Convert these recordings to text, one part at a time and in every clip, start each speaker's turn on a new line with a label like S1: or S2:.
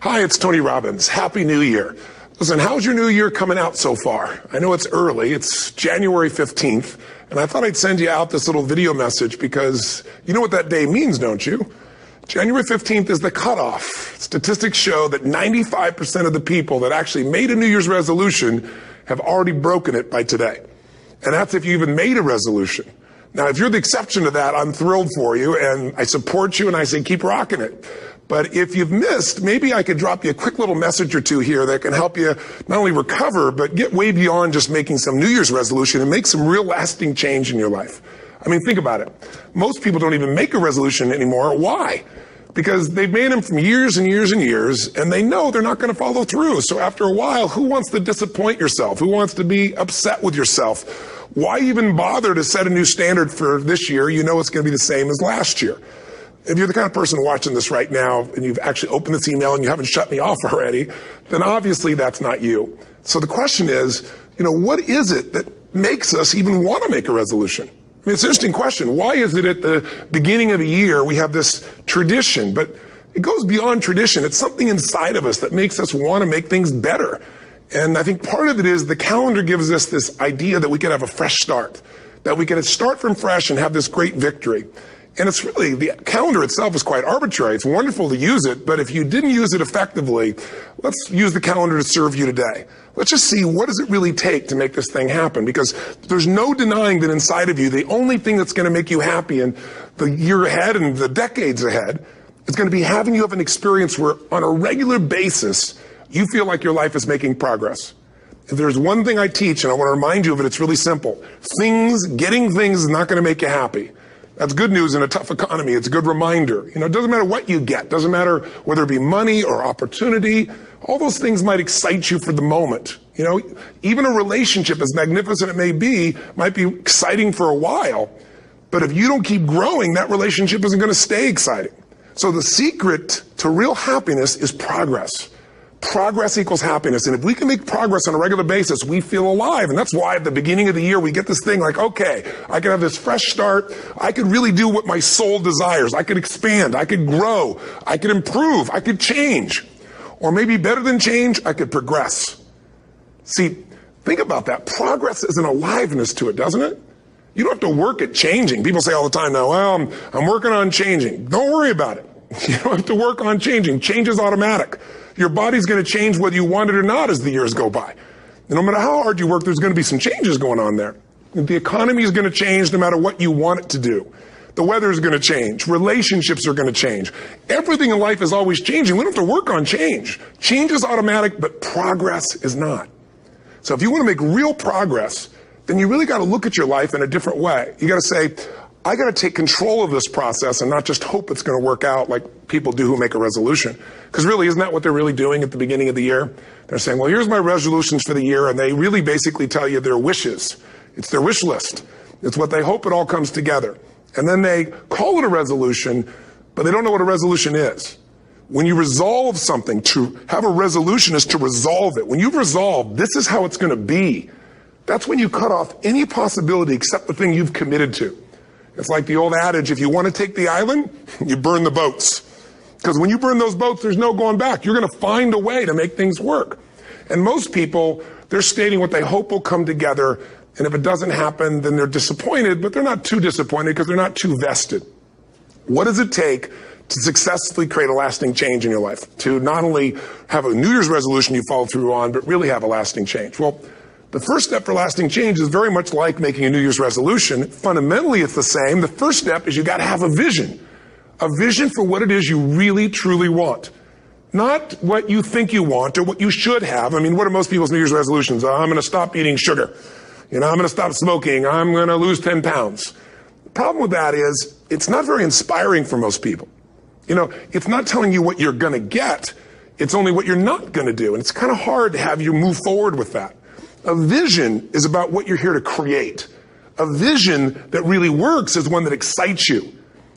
S1: Hi, it's Tony Robbins. Happy New Year. Listen, how's your new year coming out so far? I know it's early. It's January 15th, and I thought I'd send you out this little video message because you know what that day means, don't you? January 15th is the cutoff. Statistics show that 95% of the people that actually made a New Year's resolution have already broken it by today. And that's if you even made a resolution. Now, if you're the exception to that, I'm thrilled for you, and I support you, and I say keep rocking it. But if you've missed, maybe I could drop you a quick little message or two here that can help you not only recover, but get way beyond just making some New Year's resolution and make some real lasting change in your life. I mean, think about it. Most people don't even make a resolution anymore. Why? Because they've made them from years and years and years, and they know they're not going to follow through. So after a while, who wants to disappoint yourself? Who wants to be upset with yourself? Why even bother to set a new standard for this year? You know it's going to be the same as last year. If you're the kind of person watching this right now and you've actually opened this email and you haven't shut me off already, then obviously that's not you. So the question is, what is it that makes us even want to make a resolution? I mean, it's an interesting question. Why is it at the beginning of the year we have this tradition? But it goes beyond tradition. It's something inside of us that makes us want to make things better. And I think part of it is the calendar gives us this idea that we can have a fresh start, that we can start from fresh and have this great victory. And it's really, the calendar itself is quite arbitrary. It's wonderful to use it, but if you didn't use it effectively, let's use the calendar to serve you today. Let's just see, what does it really take to make this thing happen? Because there's no denying that inside of you, the only thing that's going to make you happy in the year ahead and the decades ahead is going to be having you have an experience where on a regular basis, you feel like your life is making progress. If there's one thing I teach, and I want to remind you of it, it's really simple. Getting things is not going to make you happy. That's good news in a tough economy. It's a good reminder. It doesn't matter what you get. Doesn't matter whether it be money or opportunity. All those things might excite you for the moment. Even a relationship, as magnificent it may be, might be exciting for a while. But if you don't keep growing, that relationship isn't going to stay exciting. So the secret to real happiness is progress. Progress equals happiness. And if we can make progress on a regular basis, we feel alive. And that's why at the beginning of the year, we get this thing like, okay, I can have this fresh start. I could really do what my soul desires. I could expand. I could grow. I could improve. I could change. Or maybe better than change, I could progress. See, think about that. Progress is an aliveness to it, doesn't it? You don't have to work at changing. People say all the time now, well, I'm working on changing. Don't worry about it. You don't have to work on changing. Change is automatic. Your body's going to change whether you want it or not as the years go by. And no matter how hard you work, there's going to be some changes going on there. The economy is going to change no matter what you want it to do. The weather is going to change. Relationships are going to change. Everything in life is always changing. We don't have to work on change. Change is automatic, but progress is not. So if you want to make real progress, then you really got to look at your life in a different way. You got to say, I got to take control of this process and not just hope it's going to work out like people do who make a resolution. Because really, isn't that what they're really doing at the beginning of the year? They're saying, well, here's my resolutions for the year, and they really basically tell you their wishes. It's their wish list. It's what they hope it all comes together. And then they call it a resolution, but they don't know what a resolution is. When you resolve something, to have a resolution is to resolve it. When you've resolved, this is how it's going to be. That's when you cut off any possibility except the thing you've committed to. It's like the old adage, if you want to take the island, you burn the boats. Because when you burn those boats, there's no going back. You're going to find a way to make things work. And most people, they're stating what they hope will come together. And if it doesn't happen, then they're disappointed, but they're not too disappointed because they're not too vested. What does it take to successfully create a lasting change in your life? To not only have a New Year's resolution you follow through on, but really have a lasting change? Well, the first step for lasting change is very much like making a New Year's resolution. Fundamentally, it's the same. The first step is you got to have a vision for what it is you really, truly want. Not what you think you want or what you should have. I mean, what are most people's New Year's resolutions? I'm going to stop eating sugar. I'm going to stop smoking. I'm going to lose 10 pounds. The problem with that is it's not very inspiring for most people. It's not telling you what you're going to get. It's only what you're not going to do. And it's kind of hard to have you move forward with that. A vision is about what you're here to create. A vision that really works is one that excites you.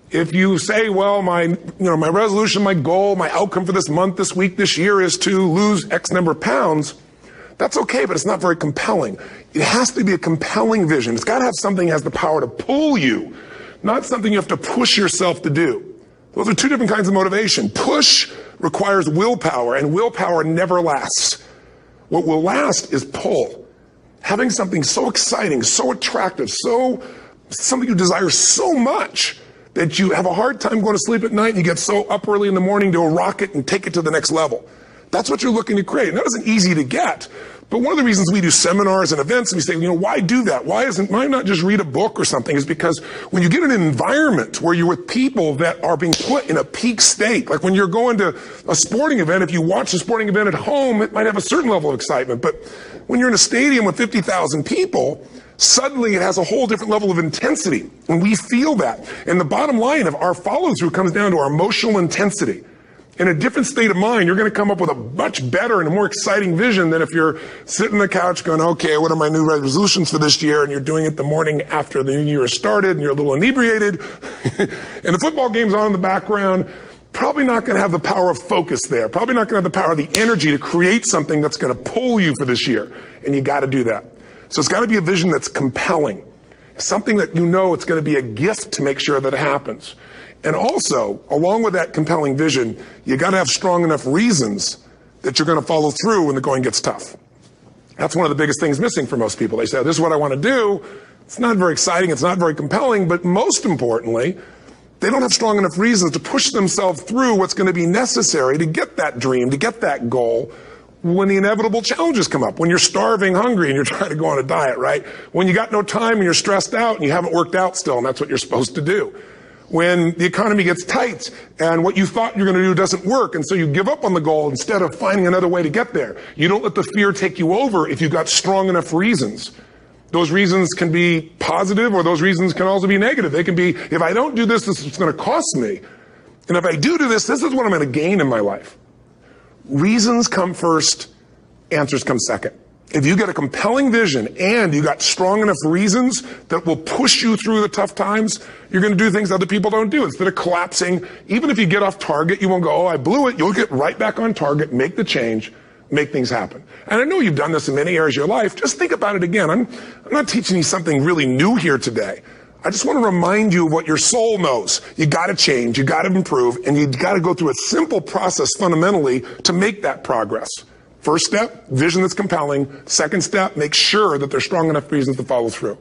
S1: If you say, well, my resolution, my goal, my outcome for this month, this week, this year is to lose X number of pounds, that's okay, but it's not very compelling. It has to be a compelling vision. It's got to have something that has the power to pull you, not something you have to push yourself to do. Those are two different kinds of motivation. Push requires willpower, and willpower never lasts. What will last is pull. Having something so exciting, so attractive, something you desire so much that you have a hard time going to sleep at night and you get so up early in the morning to rock it and take it to the next level. That's what you're looking to create. And that isn't easy to get. But one of the reasons we do seminars and events and we say, why do that? Why not just read a book or something? Is because when you get in an environment where you're with people that are being put in a peak state, like when you're going to a sporting event, if you watch a sporting event at home, it might have a certain level of excitement. But when you're in a stadium with 50,000 people, suddenly it has a whole different level of intensity. And we feel that. And the bottom line of our follow-through comes down to our emotional intensity. In a different state of mind, you're going to come up with a much better and a more exciting vision than if you're sitting on the couch going, okay, what are my new resolutions for this year? And you're doing it the morning after the new year has started and you're a little inebriated and the football game's on in the background. Probably not going to have the power of focus there. Probably not going to have the power of the energy to create something that's going to pull you for this year. And you got to do that. So it's got to be a vision that's compelling. Something that it's going to be a gift to make sure that it happens. And also, along with that compelling vision, you got to have strong enough reasons that you're going to follow through when the going gets tough. That's one of the biggest things missing for most people. They say, this is what I want to do. It's not very exciting. It's not very compelling. But most importantly, they don't have strong enough reasons to push themselves through what's going to be necessary to get that dream, to get that goal when the inevitable challenges come up. When you're starving, hungry, and you're trying to go on a diet, right? When you got no time and you're stressed out and you haven't worked out still, and that's what you're supposed to do. When the economy gets tight and what you thought you're going to do doesn't work, and so you give up on the goal instead of finding another way to get there. You don't let the fear take you over if you've got strong enough reasons. Those reasons can be positive, or those reasons can also be negative. They can be, if I don't do this, this is what's going to cost me. And if I do this, this is what I'm going to gain in my life. Reasons come first, answers come second. If you get a compelling vision and you got strong enough reasons that will push you through the tough times, you're going to do things other people don't do. Instead of collapsing, even if you get off target, you won't go, I blew it. You'll get right back on target, make the change, make things happen. And I know you've done this in many areas of your life. Just think about it again. I'm not teaching you something really new here today. I just want to remind you of what your soul knows. You got to change, you got to improve, and you got to go through a simple process fundamentally to make that progress. First step, vision that's compelling. Second step, make sure that there's strong enough reasons to follow through.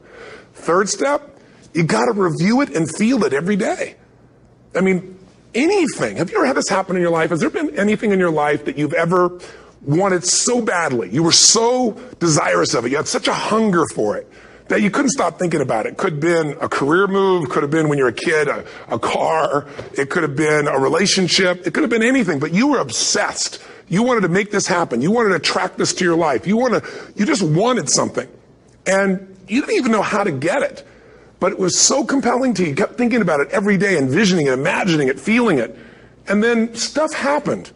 S1: Third step, you got to review it and feel it every day. I mean, anything. Have you ever had this happen in your life? Has there been anything in your life that you've ever wanted so badly? You were so desirous of it. You had such a hunger for it that you couldn't stop thinking about it. Could have been a career move, could have been when you were a kid, a car, it could have been a relationship, it could have been anything, but you were obsessed. You wanted to make this happen. You wanted to attract this to your life. You just wanted something. And you didn't even know how to get it. But it was so compelling to you. You kept thinking about it every day, envisioning it, imagining it, feeling it. And then stuff happened.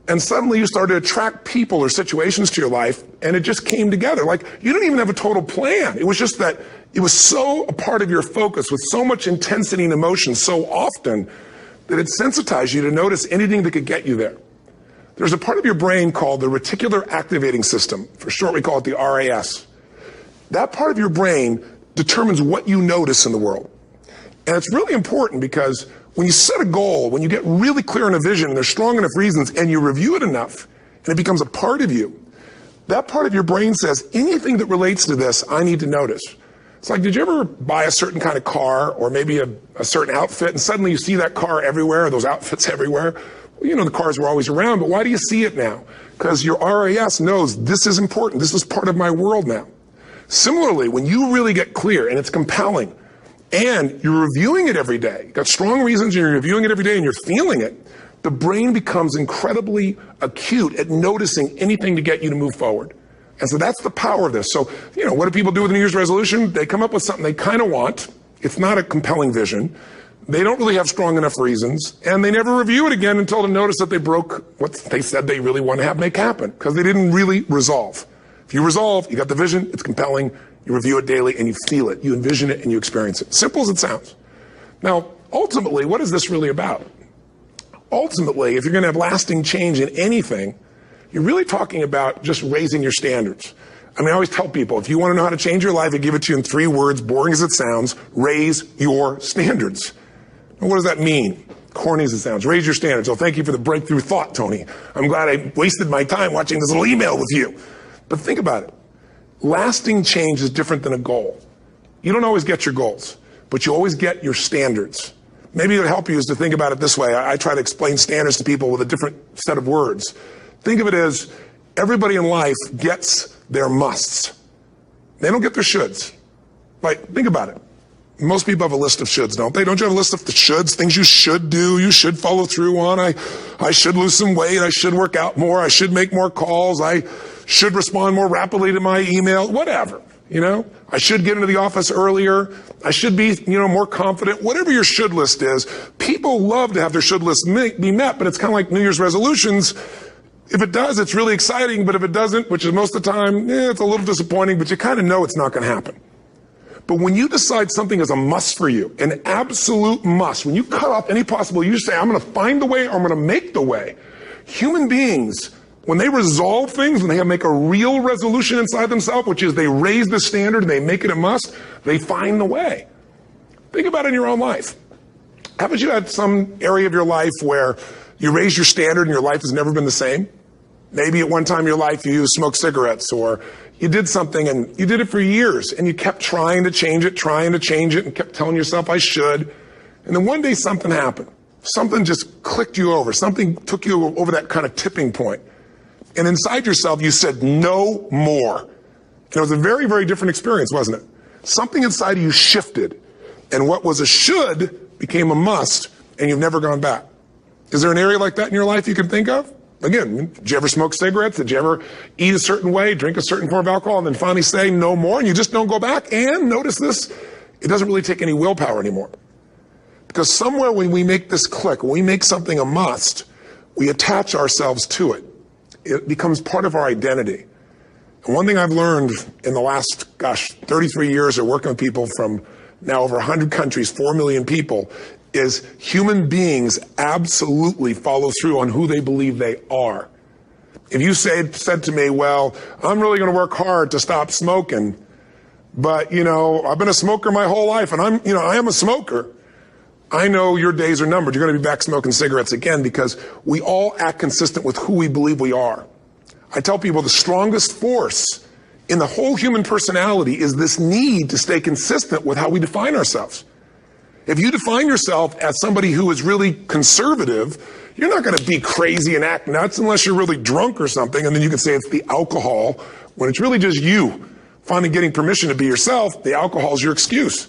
S1: And suddenly you started to attract people or situations to your life, and it just came together. Like, you didn't even have a total plan. It was just that it was so a part of your focus with so much intensity and emotion so often that it sensitized you to notice anything that could get you there. There's a part of your brain called the reticular activating system. For short, we call it the RAS. That part of your brain determines what you notice in the world. And it's really important because when you set a goal, when you get really clear on a vision and there's strong enough reasons and you review it enough and it becomes a part of you, that part of your brain says, anything that relates to this, I need to notice. It's like, did you ever buy a certain kind of car or maybe a certain outfit and suddenly you see that car everywhere or those outfits everywhere? Well, you know, the cars were always around, but why do you see it now? Because your RAS knows this is important. This is part of my world now. Similarly, when you really get clear and it's compelling and you're reviewing it every day, you've got strong reasons, you're reviewing it every day and you're feeling it, the brain becomes incredibly acute at noticing anything to get you to move forward. And so that's the power of this. So, you know, what do people do with a New Year's resolution? They come up with something they kind of want. It's not a compelling vision. They don't really have strong enough reasons, and they never review it again until they notice that they broke what they said they really want to have make happen, because they didn't really resolve. If you resolve, you got the vision, it's compelling, you review it daily, and you feel it, you envision it, and you experience it. Simple as it sounds. Now, ultimately, what is this really about? Ultimately, if you're going to have lasting change in anything, you're really talking about just raising your standards. I mean, I always tell people, if you want to know how to change your life, I give it to you in 3 words, boring as it sounds: raise your standards. And what does that mean? corny as it sounds. Raise your standards. Oh, thank you for the breakthrough thought, Tony. I'm glad I wasted my time watching this little email with you. But think about it. Lasting change is different than a goal. You don't always get your goals, but you always get your standards. Maybe it'll help you is to think about it this way. I try to explain standards to people with a different set of words. Think of it as everybody in life gets their musts. They don't get their shoulds. Like, think about it. Most people have a list of shoulds, don't they? Don't you have a list of the shoulds, things you should do, you should follow through on? I should lose some weight, I should work out more, I should make more calls, I should respond more rapidly to my email, whatever, you know? I should get into the office earlier, I should be, more confident, whatever your should list is. People love to have their should list be met, but it's kind of like New Year's resolutions. If it does, it's really exciting, but if it doesn't, which is most of the time, it's a little disappointing, but you kind of know it's not going to happen. But when you decide something is a must for you, an absolute must, when you cut off any possible, you say, I'm going to find the way or I'm going to make the way. Human beings, when they resolve things, when they make a real resolution inside themselves, which is they raise the standard and they make it a must, they find the way. Think about it in your own life. Haven't you had some area of your life where you raise your standard and your life has never been the same? Maybe at one time in your life you smoked cigarettes, or you did something and you did it for years and you kept trying to change it and kept telling yourself I should. And then one day something happened. Something just clicked you over. Something took you over that kind of tipping point. And inside yourself you said no more. And it was a very, very different experience, wasn't it? Something inside of you shifted. And what was a should became a must, and you've never gone back. Is there an area like that in your life you can think of? Again, did you ever smoke cigarettes? Did you ever eat a certain way, drink a certain form of alcohol, and then finally say no more, and you just don't go back? And notice this, it doesn't really take any willpower anymore. Because somewhere when we make this click, when we make something a must, we attach ourselves to it. It becomes part of our identity. And one thing I've learned in the last, 33 years of working with people from now over 100 countries, 4 million people, is human beings absolutely follow through on who they believe they are. If you said to me, well, I'm really going to work hard to stop smoking, but, I've been a smoker my whole life, and I am a smoker. I know your days are numbered. You're going to be back smoking cigarettes again, because we all act consistent with who we believe we are. I tell people the strongest force in the whole human personality is this need to stay consistent with how we define ourselves. If you define yourself as somebody who is really conservative, you're not going to be crazy and act nuts unless you're really drunk or something, and then you can say it's the alcohol, when it's really just you finally getting permission to be yourself. The alcohol is your excuse.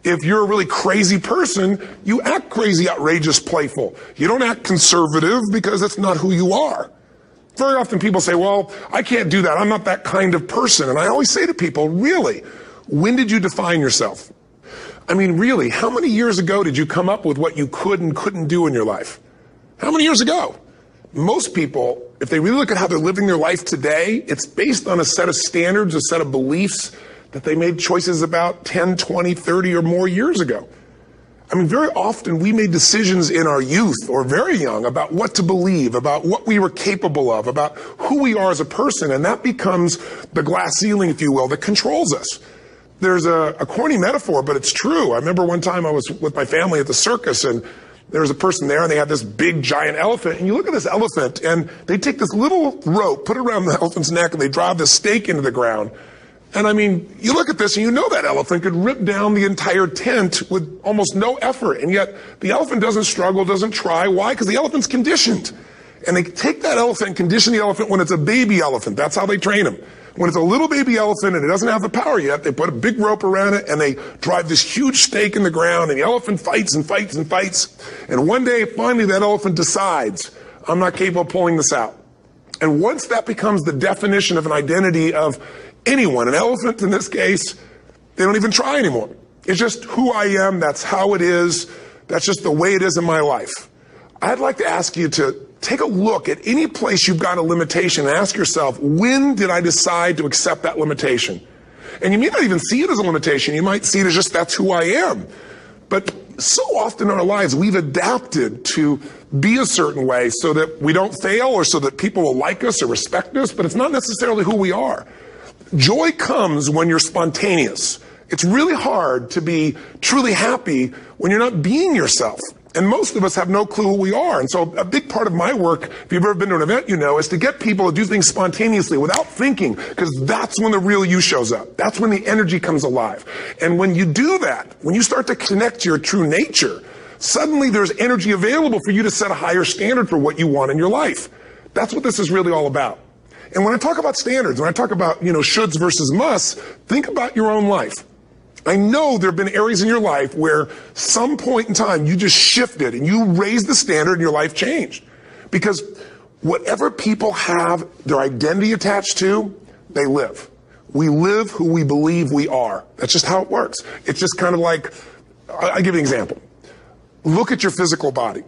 S1: If you're a really crazy person, you act crazy, outrageous, playful. You don't act conservative because that's not who you are. Very often people say, well, I can't do that. I'm not that kind of person. And I always say to people, really, when did you define yourself? I mean, really, how many years ago did you come up with what you could and couldn't do in your life? How many years ago? Most people, if they really look at how they're living their life today, it's based on a set of standards, a set of beliefs that they made choices about 10, 20, 30 or more years ago. I mean, very often we made decisions in our youth or very young about what to believe, about what we were capable of, about who we are as a person, and that becomes the glass ceiling, if you will, that controls us. There's a corny metaphor, but it's true. I remember one time I was with my family at the circus, and there was a person there, and they had this big, giant elephant. And you look at this elephant, and they take this little rope, put it around the elephant's neck, and they drive this stake into the ground. And I mean, you look at this, and you know that elephant could rip down the entire tent with almost no effort. And yet, the elephant doesn't struggle, doesn't try. Why? Because the elephant's conditioned. And they take that elephant and condition the elephant when it's a baby elephant. That's how they train him. When it's a little baby elephant and it doesn't have the power yet, they put a big rope around it and they drive this huge stake in the ground, and the elephant fights and fights and fights. And one day, finally, that elephant decides, I'm not capable of pulling this out. And once that becomes the definition of an identity of anyone, an elephant in this case, they don't even try anymore. It's just who I am, that's how it is, that's just the way it is in my life. I'd like to ask you to take a look at any place you've got a limitation and ask yourself, when did I decide to accept that limitation? And you may not even see it as a limitation. You might see it as just that's who I am. But so often in our lives, we've adapted to be a certain way so that we don't fail or so that people will like us or respect us, but it's not necessarily who we are. Joy comes when you're spontaneous. It's really hard to be truly happy when you're not being yourself. And most of us have no clue who we are. And so a big part of my work, if you've ever been to an event, you know, is to get people to do things spontaneously without thinking, because that's when the real you shows up. That's when the energy comes alive. And when you do that, when you start to connect to your true nature, suddenly there's energy available for you to set a higher standard for what you want in your life. That's what this is really all about. And when I talk about standards, when I talk about, shoulds versus musts, think about your own life. I know there have been areas in your life where some point in time you just shifted and you raised the standard and your life changed. Because whatever people have their identity attached to, they live. We live who we believe we are. That's just how it works. It's just kind of like, I'll give you an example. Look at your physical body.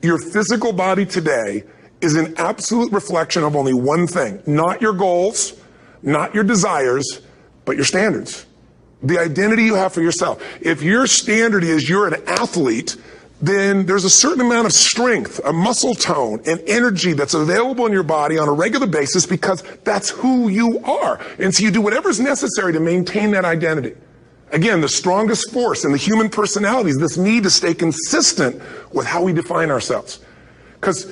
S1: Your physical body today is an absolute reflection of only one thing. Not your goals, not your desires, but your standards. The identity you have for yourself. If your standard is you're an athlete, then there's a certain amount of strength, a muscle tone, and energy that's available in your body on a regular basis because that's who you are. And so you do whatever's necessary to maintain that identity. Again, the strongest force in the human personality is this need to stay consistent with how we define ourselves. Because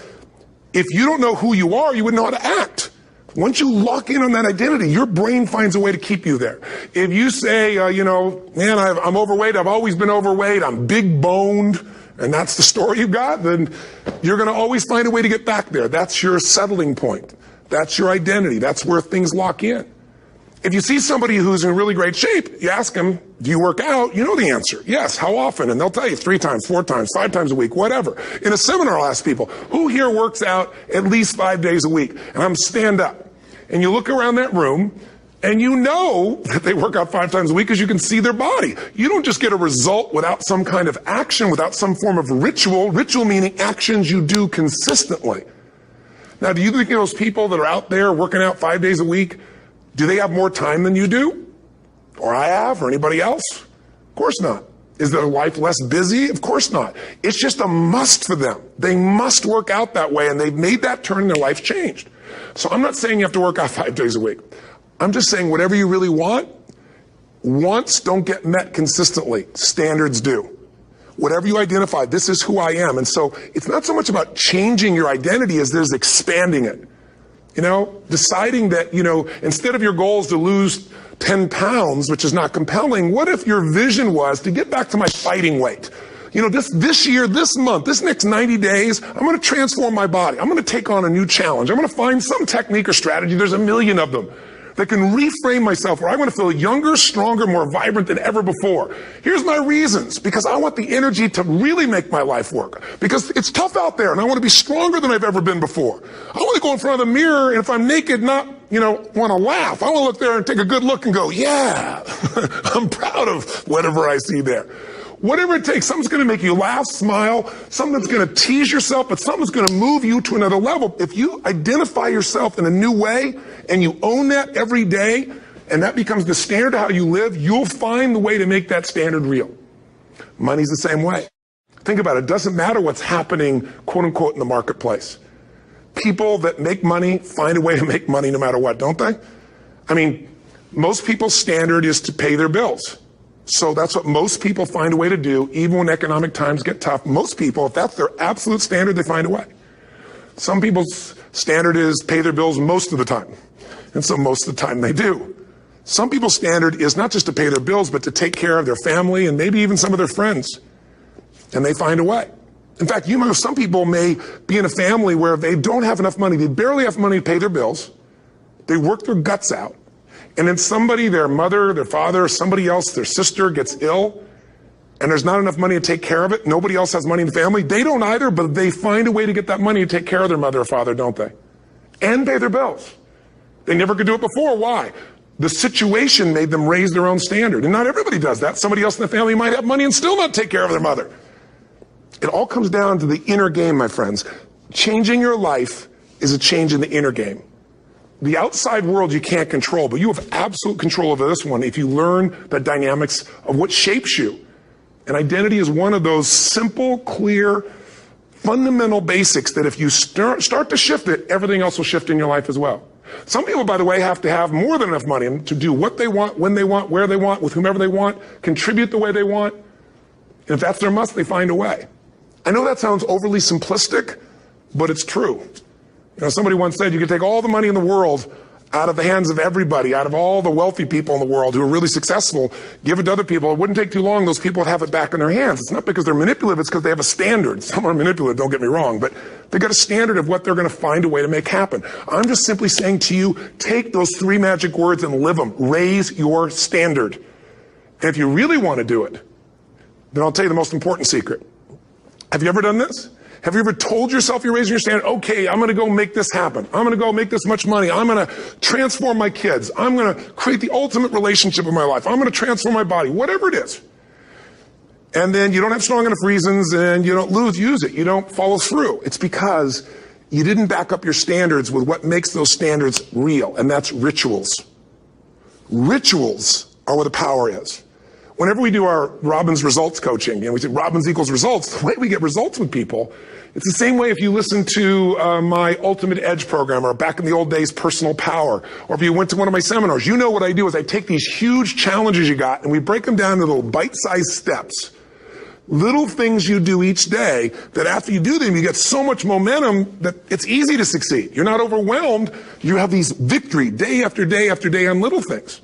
S1: if you don't know who you are, you wouldn't know how to act. Once you lock in on that identity, your brain finds a way to keep you there. If you say, man, I'm overweight, I've always been overweight, I'm big boned, and that's the story you've got, then you're going to always find a way to get back there. That's your settling point. That's your identity. That's where things lock in. If you see somebody who's in really great shape, you ask them, do you work out? You know the answer. Yes. How often? And they'll tell you 3 times, 4 times, 5 times a week, whatever. In a seminar, I'll ask people, who here works out at least 5 days a week? And I'm stand up. And you look around that room, and you know that they work out 5 times a week because you can see their body. You don't just get a result without some kind of action, without some form of ritual. Ritual meaning actions you do consistently. Now, do you think those people that are out there working out 5 days a week, do they have more time than you do? Or I have, or anybody else? Of course not. Is their life less busy? Of course not. It's just a must for them. They must work out that way, and they've made that turn and their life's changed. So I'm not saying you have to work out 5 days a week. I'm just saying whatever you really want, wants don't get met consistently. Standards do. Whatever you identify, this is who I am. And so it's not so much about changing your identity as there's expanding it. Deciding that, instead of your goals to lose 10 pounds, which is not compelling, what if your vision was to get back to my fighting weight? This year, this month, this next 90 days, I'm going to transform my body. I'm going to take on a new challenge. I'm going to find some technique or strategy. There's a million of them that can reframe myself where I want to feel younger, stronger, more vibrant than ever before. Here's my reasons. Because I want the energy to really make my life work. Because it's tough out there and I want to be stronger than I've ever been before. I want to go in front of the mirror and if I'm naked, not, want to laugh. I want to look there and take a good look and go, yeah, I'm proud of whatever I see there. Whatever it takes, something's going to make you laugh, smile, something's going to tease yourself, but something's going to move you to another level. If you identify yourself in a new way and you own that every day, and that becomes the standard of how you live, you'll find the way to make that standard real. Money's the same way. Think about it. It doesn't matter what's happening, quote unquote, in the marketplace. People that make money find a way to make money no matter what, don't they? I mean, most people's standard is to pay their bills. So that's what most people find a way to do, even when economic times get tough. Most people, if that's their absolute standard, they find a way. Some people's standard is pay their bills most of the time. And so most of the time they do. Some people's standard is not just to pay their bills, but to take care of their family and maybe even some of their friends. And they find a way. In fact, some people may be in a family where they don't have enough money. They barely have money to pay their bills. They work their guts out. And then somebody, their mother, their father, somebody else, their sister gets ill, and there's not enough money to take care of it. Nobody else has money in the family. They don't either, but they find a way to get that money to take care of their mother or father, don't they? And pay their bills. They never could do it before. Why? The situation made them raise their own standard. And not everybody does that. Somebody else in the family might have money and still not take care of their mother. It all comes down to the inner game, my friends. Changing your life is a change in the inner game. The outside world you can't control, but you have absolute control over this one if you learn the dynamics of what shapes you. And identity is one of those simple, clear, fundamental basics that if you start to shift it, everything else will shift in your life as well. Some people, by the way, have to have more than enough money to do what they want, when they want, where they want, with whomever they want, contribute the way they want. And if that's their must, they find a way. I know that sounds overly simplistic, but it's true. Somebody once said you could take all the money in the world out of the hands of everybody, out of all the wealthy people in the world who are really successful, give it to other people. It wouldn't take too long. Those people would have it back in their hands. It's not because they're manipulative. It's because they have a standard. Some are manipulative, don't get me wrong, but they've got a standard of what they're going to find a way to make happen. I'm just simply saying to you, take those 3 magic words and live them. Raise your standard. And if you really want to do it, then I'll tell you the most important secret. Have you ever done this? Have you ever told yourself you're raising your standard? Okay, I'm going to go make this happen. I'm going to go make this much money. I'm going to transform my kids. I'm going to create the ultimate relationship in my life. I'm going to transform my body, whatever it is. And then you don't have strong enough reasons and you don't use it. You don't follow through. It's because you didn't back up your standards with what makes those standards real, and that's rituals. Rituals are where the power is. Whenever we do our Robbins results coaching, and we say Robbins equals results, the way we get results with people, it's the same way if you listen to my Ultimate Edge program, or back in the old days, Personal Power, or if you went to one of my seminars. You know what I do is I take these huge challenges you got and we break them down into little bite-sized steps. Little things you do each day that after you do them, you get so much momentum that it's easy to succeed. You're not overwhelmed. You have these victory day after day after day on little things.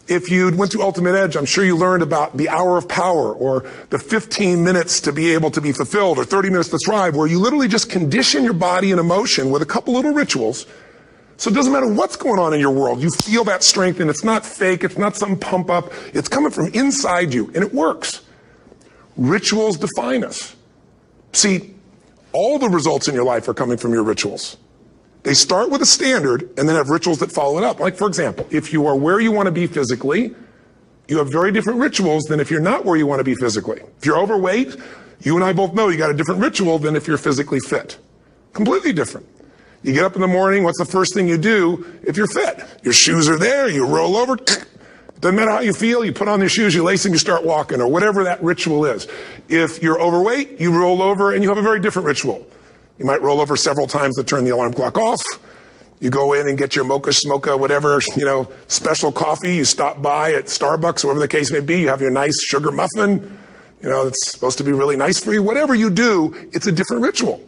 S1: If you went to Ultimate Edge, I'm sure you learned about the hour of power, or the 15 minutes to be able to be fulfilled, or 30 minutes to thrive, where you literally just condition your body and emotion with a couple little rituals. So it doesn't matter what's going on in your world. You feel that strength, and it's not fake. It's not some pump up. It's coming from inside you, and it works. Rituals define us. See, all the results in your life are coming from your rituals. They start with a standard and then have rituals that follow it up. Like, for example, if you are where you want to be physically, you have very different rituals than if you're not where you want to be physically. If you're overweight, you and I both know you got a different ritual than if you're physically fit. Completely different. You get up in the morning, what's the first thing you do if you're fit? Your shoes are there, you roll over, doesn't matter how you feel, you put on your shoes, you lace them, you start walking, or whatever that ritual is. If you're overweight, you roll over and you have a very different ritual. You might roll over several times to turn the alarm clock off. You go in and get your mocha, smocha, whatever, special coffee. You stop by at Starbucks, whatever the case may be. You have your nice sugar muffin. It's supposed to be really nice for you. Whatever you do, it's a different ritual.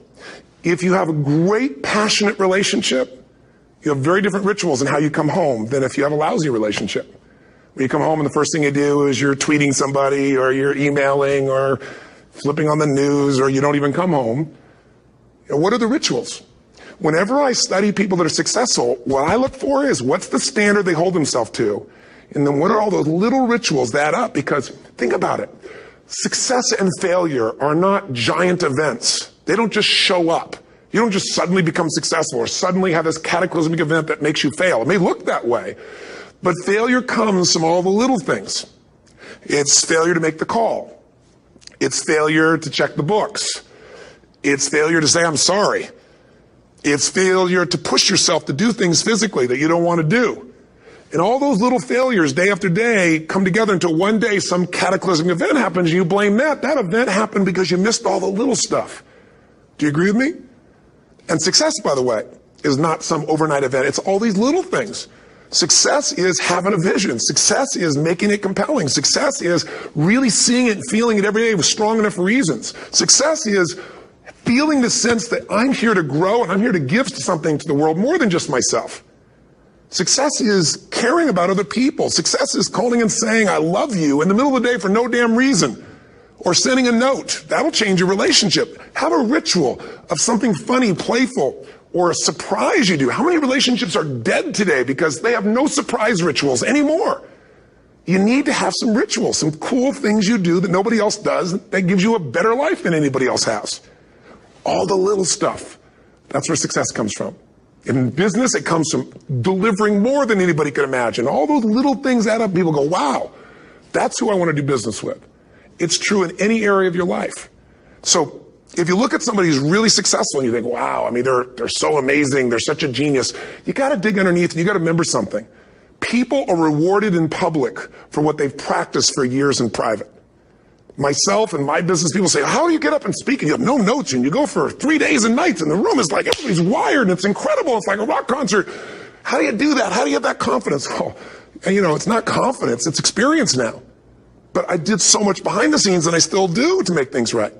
S1: If you have a great, passionate relationship, you have very different rituals in how you come home than if you have a lousy relationship. When you come home and the first thing you do is you're tweeting somebody, or you're emailing, or flipping on the news, or you don't even come home. What are the rituals? Whenever I study people that are successful, what I look for is what's the standard they hold themselves to? And then what are all those little rituals that add up? Because think about it. Success and failure are not giant events. They don't just show up. You don't just suddenly become successful or suddenly have this cataclysmic event that makes you fail. It may look that way, but failure comes from all the little things. It's failure to make the call. It's failure to check the books. It's failure to say, I'm sorry. It's failure to push yourself to do things physically that you don't want to do. And all those little failures day after day come together until one day some cataclysmic event happens and you blame that. That event happened because you missed all the little stuff. Do you agree with me? And success, by the way, is not some overnight event. It's all these little things. Success is having a vision. Success is making it compelling. Success is really seeing it and feeling it every day with strong enough reasons. Success is feeling the sense that I'm here to grow and I'm here to give something to the world more than just myself. Success is caring about other people. Success is calling and saying, I love you in the middle of the day for no damn reason. Or sending a note. That'll change your relationship. Have a ritual of something funny, playful, or a surprise you do. How many relationships are dead today because they have no surprise rituals anymore? You need to have some rituals, some cool things you do that nobody else does that gives you a better life than anybody else has. All the little stuff. That's where success comes from. In business, it comes from delivering more than anybody could imagine. All those little things add up. People go, wow, that's who I want to do business with. It's true in any area of your life. So if you look at somebody who's really successful and you think, wow, they're so amazing, they're such a genius, you got to dig underneath and you got to remember something. People are rewarded in public for what they've practiced for years in private. Myself and my business people say, how do you get up and speak? And you have no notes and you go for 3 days and nights and the room is like, everybody's wired and it's incredible. It's like a rock concert. How do you do that? How do you have that confidence? Oh, and it's not confidence, it's experience now. But I did so much behind the scenes and I still do to make things right.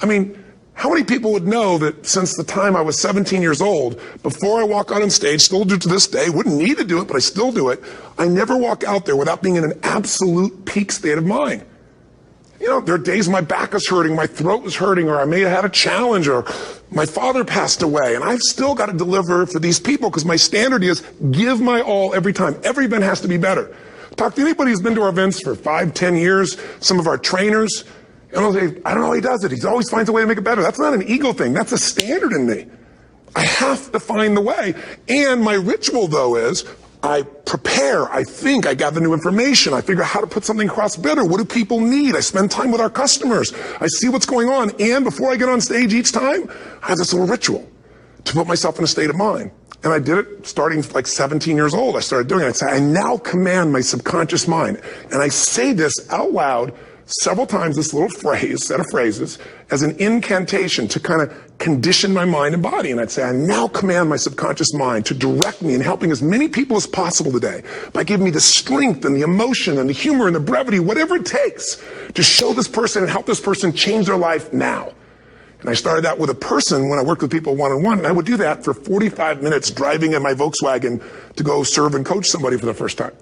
S1: I mean, how many people would know that since the time I was 17 years old, before I walk out on stage, still do to this day, wouldn't need to do it, but I still do it, I never walk out there without being in an absolute peak state of mind. You know, there are days my back is hurting, my throat is hurting, or I may have had a challenge, or my father passed away, and I've still got to deliver for these people because my standard is give my all every time. Every event has to be better. Talk to anybody who's been to our events for 5, 10 years, some of our trainers, and they'll say, I don't know how he does it. He always finds a way to make it better. That's not an ego thing. That's a standard in me. I have to find the way. And my ritual, though, is I prepare, I think, I gather new information, I figure out how to put something across better. What do people need? I spend time with our customers. I see what's going on. And before I get on stage each time, I have this little ritual to put myself in a state of mind. And I did it starting like 17 years old. I started doing it. I'd say, I now command my subconscious mind. And I say this out loud several times, this little phrase, set of phrases, as an incantation to kind of condition my mind and body. And I'd say, I now command my subconscious mind to direct me in helping as many people as possible today by giving me the strength and the emotion and the humor and the brevity, whatever it takes to show this person and help this person change their life now. And I started out with a person when I worked with people one-on-one, and I would do that for 45 minutes driving in my Volkswagen to go serve and coach somebody for the first time.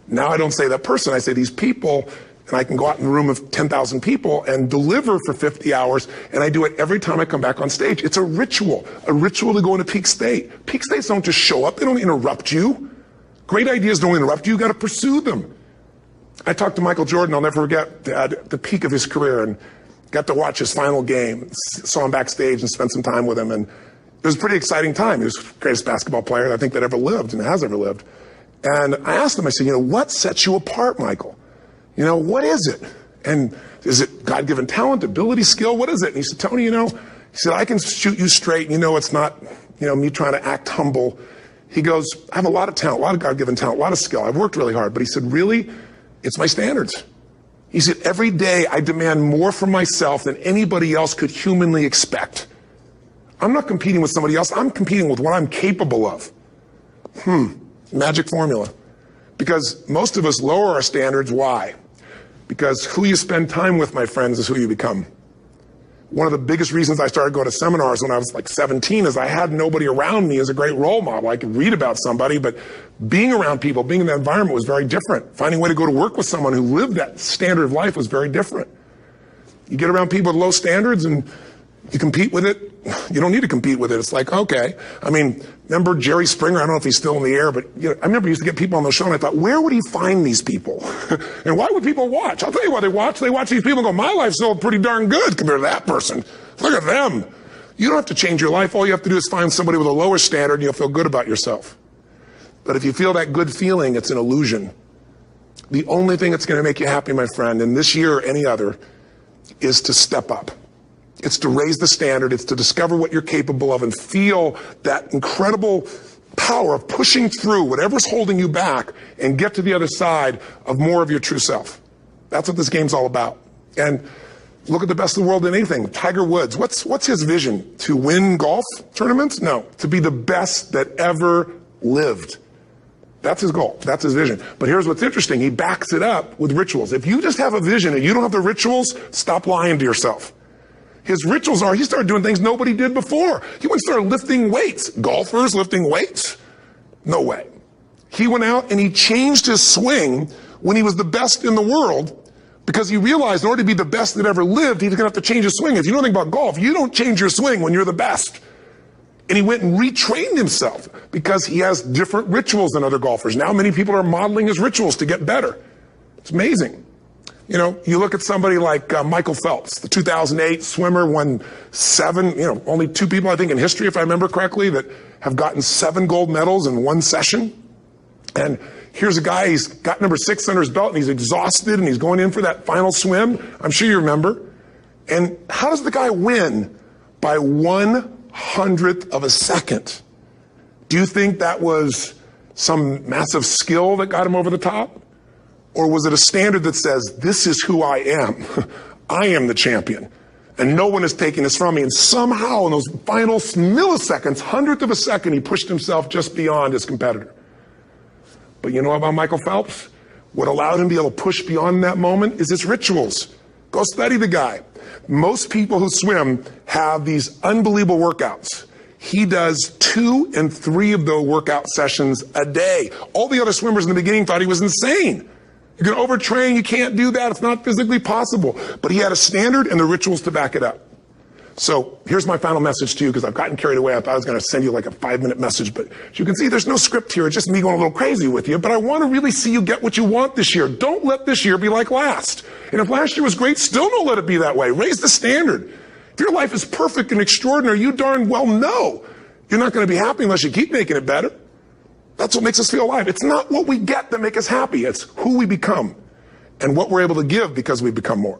S1: Now I don't say that person, I say these people, and I can go out in a room of 10,000 people and deliver for 50 hours, and I do it every time I come back on stage. It's a ritual to go into peak state. Peak states don't just show up, they don't interrupt you. Great ideas don't interrupt you, you gotta pursue them. I talked to Michael Jordan, I'll never forget, at the peak of his career, and got to watch his final game, saw him backstage and spent some time with him, and it was a pretty exciting time. He was the greatest basketball player I think that ever lived and has ever lived. And I asked him, I said, what sets you apart, Michael? What is it? And is it God-given talent, ability, skill? What is it? And he said, Tony, he said, I can shoot you straight. It's not, me trying to act humble. He goes, I have a lot of talent, a lot of God-given talent, a lot of skill. I've worked really hard. But he said, really, it's my standards. He said, every day I demand more from myself than anybody else could humanly expect. I'm not competing with somebody else. I'm competing with what I'm capable of. Magic formula. Because most of us lower our standards. Why? Because who you spend time with, my friends, is who you become. One of the biggest reasons I started going to seminars when I was like 17 is I had nobody around me as a great role model. I could read about somebody, but being around people, being in that environment was very different. Finding a way to go to work with someone who lived that standard of life was very different. You get around people with low standards and you compete with it. You don't need to compete with it. It's like, okay. Remember Jerry Springer? I don't know if he's still in the air, but I remember he used to get people on the show and I thought, where would he find these people? And why would people watch? I'll tell you why they watch. They watch these people and go, my life's still pretty darn good compared to that person. Look at them. You don't have to change your life. All you have to do is find somebody with a lower standard and you'll feel good about yourself. But if you feel that good feeling, it's an illusion. The only thing that's going to make you happy, my friend, and this year or any other, is to step up. It's to raise the standard. It's to discover what you're capable of and feel that incredible power of pushing through whatever's holding you back and get to the other side of more of your true self. That's what this game's all about. And look at the best of the world in anything. Tiger Woods, what's his vision? To win golf tournaments? No, to be the best that ever lived. That's his goal. That's his vision. But here's what's interesting. He backs it up with rituals. If you just have a vision and you don't have the rituals, stop lying to yourself. His rituals are, he started doing things nobody did before. He went and started lifting weights. Golfers lifting weights? No way. He went out and he changed his swing when he was the best in the world because he realized in order to be the best that ever lived, he's going to have to change his swing. If you know anything about golf, you don't change your swing when you're the best. And he went and retrained himself because he has different rituals than other golfers. Now many people are modeling his rituals to get better. It's amazing. You look at somebody like Michael Phelps, the 2008 swimmer, won 7, only 2 people, I think, in history, if I remember correctly, that have gotten 7 gold medals in one session. And here's a guy, he's got number 6 under his belt, and he's exhausted, and he's going in for that final swim. I'm sure you remember. And how does the guy win? By 1/100th of a second. Do you think that was some massive skill that got him over the top? Or was it a standard that says, this is who I am. I am the champion. And no one is taking this from me. And somehow in those final milliseconds, 100th of a second, he pushed himself just beyond his competitor. But you know about Michael Phelps? What allowed him to be able to push beyond that moment is his rituals. Go study the guy. Most people who swim have these unbelievable workouts. He does 2 and 3 of those workout sessions a day. All the other swimmers in the beginning thought he was insane. You're going to overtrain. You can't do that. It's not physically possible. But he had a standard and the rituals to back it up. So here's my final message to you, because I've gotten carried away. I thought I was going to send you like a 5-minute message, but as you can see, there's no script here. It's just me going a little crazy with you. But I want to really see you get what you want this year. Don't let this year be like last. And if last year was great, still don't let it be that way. Raise the standard. If your life is perfect and extraordinary, you darn well know you're not going to be happy unless you keep making it better. That's what makes us feel alive. It's not what we get that makes us happy. It's who we become and what we're able to give because we become more.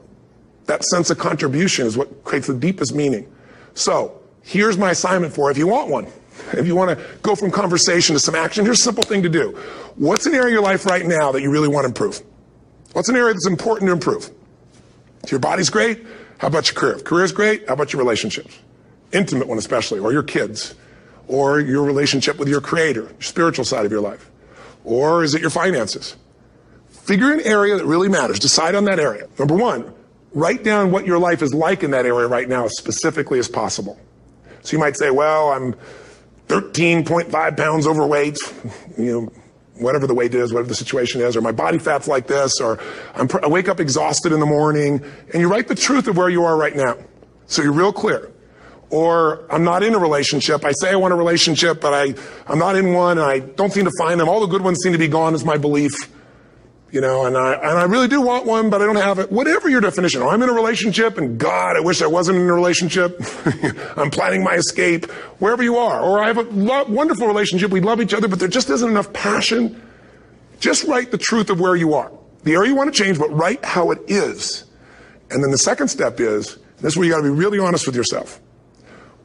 S1: That sense of contribution is what creates the deepest meaning. So here's my assignment for you if you want one. If you want to go from conversation to some action, here's a simple thing to do. What's an area of your life right now that you really want to improve? What's an area that's important to improve? If your body's great, how about your career? If career's great, how about your relationships? Intimate one especially, or your kids, or your relationship with your creator, your spiritual side of your life. Or is it your finances? Figure an area that really matters. Decide on that area. Number 1, write down what your life is like in that area right now as specifically as possible. So you might say, well, I'm 13.5 pounds overweight, whatever the weight is, whatever the situation is, or my body fat's like this, or I wake up exhausted in the morning, and you write the truth of where you are right now. So you're real clear. Or I'm not in a relationship. I say I want a relationship, but I'm not in one, and I don't seem to find them. All the good ones seem to be gone is my belief. And I really do want one, but I don't have it. Whatever your definition. Or I'm in a relationship, and God, I wish I wasn't in a relationship. I'm planning my escape. Wherever you are. Or I have a wonderful relationship. We love each other, but there just isn't enough passion. Just write the truth of where you are. The area you want to change, but write how it is. And then the second step is, this is where you got to be really honest with yourself.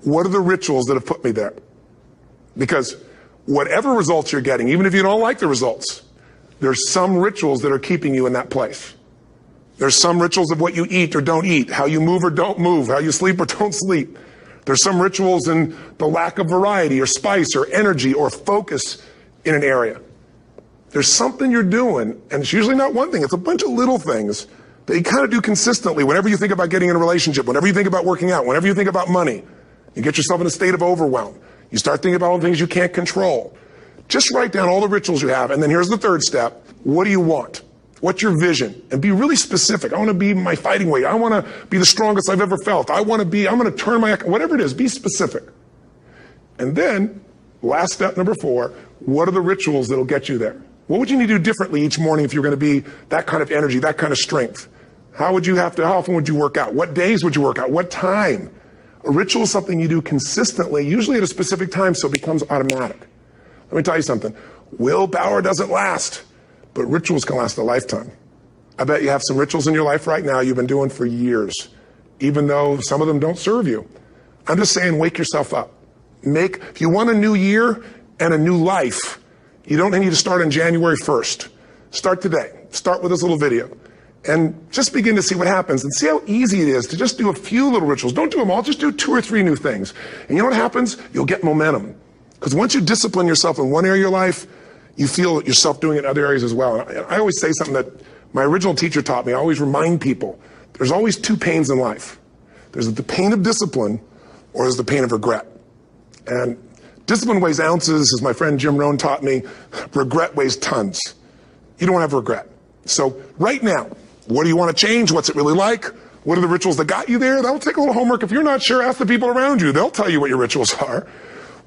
S1: What are the rituals that have put me there? Because whatever results you're getting, even if you don't like the results, there's some rituals that are keeping you in that place. There's some rituals of what you eat or don't eat, how you move or don't move, how you sleep or don't sleep. There's some rituals in the lack of variety or spice or energy or focus in an area. There's something you're doing, and it's usually not one thing. It's a bunch of little things that you kind of do consistently whenever you think about getting in a relationship, whenever you think about working out, whenever you think about money. You get yourself in a state of overwhelm. You start thinking about all the things you can't control. Just write down all the rituals you have, and then here's the third step. What do you want? What's your vision? And be really specific. I want to be my fighting weight. I want to be the strongest I've ever felt. I'm going to turn whatever it is, be specific. And then, last step number 4, what are the rituals that'll get you there? What would you need to do differently each morning if you're going to be that kind of energy, that kind of strength? How often would you work out? What days would you work out? What time? A ritual is something you do consistently, usually at a specific time, so it becomes automatic. Let me tell you something. Willpower doesn't last, but rituals can last a lifetime. I bet you have some rituals in your life right now you've been doing for years, even though some of them don't serve you. I'm just saying, wake yourself up. If you want a new year and a new life, you don't need to start on January 1st. Start today. Start with this little video. And just begin to see what happens and see how easy it is to just do a few little rituals. Don't do them all. Just do 2 or 3 new things. And you know what happens? You'll get momentum. Because once you discipline yourself in one area of your life, you feel yourself doing it in other areas as well. And I always say something that my original teacher taught me. I always remind people, there's always 2 pains in life. There's the pain of discipline, or there's the pain of regret. And discipline weighs ounces, as my friend Jim Rohn taught me. Regret weighs tons. You don't want to have regret. So right now, what do you want to change? What's it really like? What are the rituals that got you there? That'll take a little homework. If you're not sure, ask the people around you. They'll tell you what your rituals are.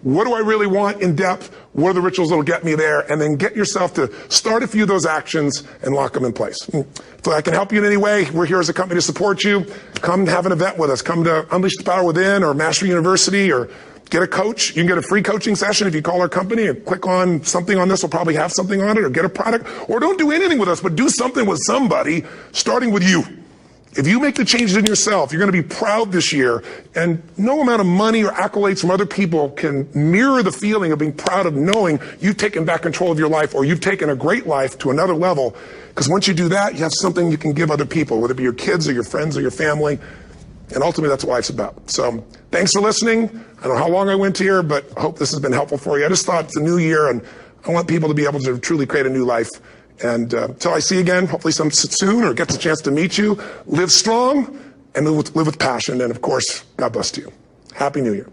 S1: What do I really want in depth? What are the rituals that'll get me there? And then get yourself to start a few of those actions and lock them in place. If I can help you in any way, we're here as a company to support you. Come have an event with us. Come to Unleash the Power Within or Mastery University, or get a coach. You can get a free coaching session if you call our company and click on something on this. We'll probably have something on it, or get a product. Or don't do anything with us, but do something with somebody, starting with you. If you make the changes in yourself, you're going to be proud this year, and no amount of money or accolades from other people can mirror the feeling of being proud of knowing you've taken back control of your life, or you've taken a great life to another level. Because once you do that, you have something you can give other people, whether it be your kids or your friends or your family. And ultimately, that's what life's about. So thanks for listening. I don't know how long I went here, but I hope this has been helpful for you. I just thought it's a new year, and I want people to be able to truly create a new life And until I see you again, hopefully soon, or gets a chance to meet you, live strong and live with passion. And of course, God bless to you. Happy New Year.